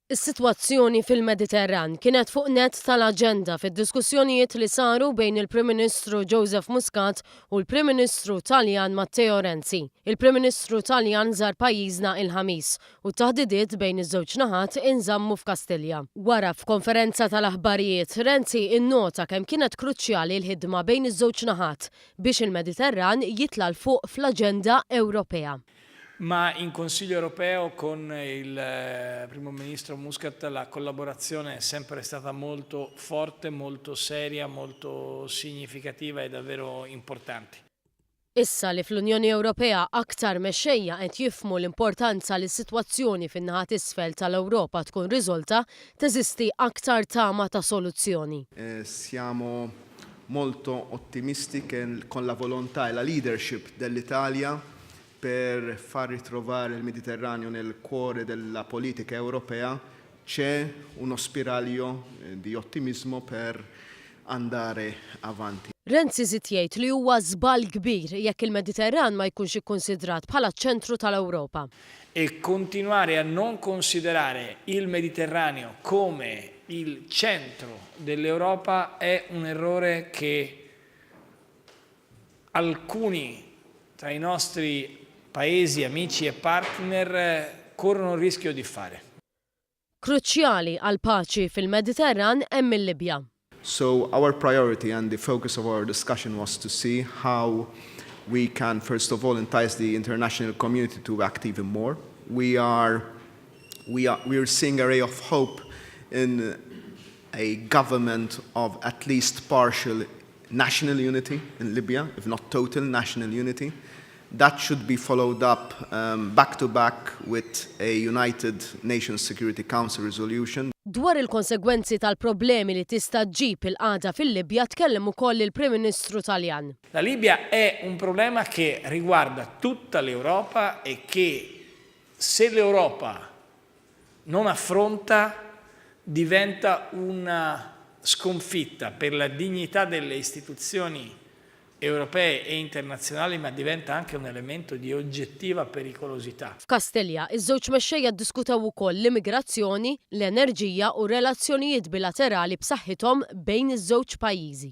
Is-sitwazzjoni fil-Mediterran kienet fuq net tal-aġenda fid-diskussjonijiet li saru bejn il-Prim Ministru Joseph Muscat u l-Prim Ministru Taljan Matteo Renzi. Il-Prim Ministru Taljan żar pajjiżna il-ħamis u taħdidiet bejn iż-żewġ naħat inżammu f'Kastilja. Wara f'konferenza tal-aħbarijiet Renzi innota kemm kienet kruċjali l-ħidma bejn iż-żewġ naħat biex il-Mediterran jitla l-fuq fl-aġenda Ewropea. Ma in Consiglio europeo con il Primo Ministro Muscat la collaborazione è sempre stata molto forte, molto seria, molto significativa e davvero importante. Issa li fl-Unjoni Ewropea aktar mexxejja qed jifhmu l-importanza li s-sitwazzjoni fin-naħat isfel tal-Ewropa tkun riżolta, teżisti aktar tama ta' soluzzjoni. Siamo molto ottimisti con la volontà e la leadership dell'Italia per far ritrovare il Mediterraneo nel cuore della politica europea. C'è uno spiraglio di ottimismo per andare avanti. Renzi żied jgħid li huwa żball kbir jekk il-Mediterran ma jkunx ikkunsidrat bħala ċ-ċentru tal-Ewropa. E continuare a non considerare il Mediterraneo come il centro dell'Europa è un errore che alcuni tra i nostri paesi, amici e partner corrono il rischio di fare. Kruċjali għal paċi fil-Mediterran hemm il-Libja. So our priority and the focus of our discussion was to see how we can first of all entice the international community to act even more. We are seeing a ray of hope in a government of at least partial national unity in Libya, if not total national unity. That should be followed up back to back with a United Nations Security Council resolution. Dwar il-konsegwenzi tal-problemi li tista' ġġib il-qagħda fil-Libja tkellem ukoll il-Prim Ministru Taljan. La Libia è un problema che riguarda tutta l'Europa e che se l'Europa non affronta diventa una sconfitta per la dignità delle istituzioni europee e internazzjonali, ma diventa anche un elemento di oggettiva pericolosità. F'Kastilja, iż-żewġ mexxejja ddiskutaw ukoll l-immigrazzjoni, l-enerġija u relazzjonijiet bilaterali b'saħħithom bejn iż-żewġ pajjiżi.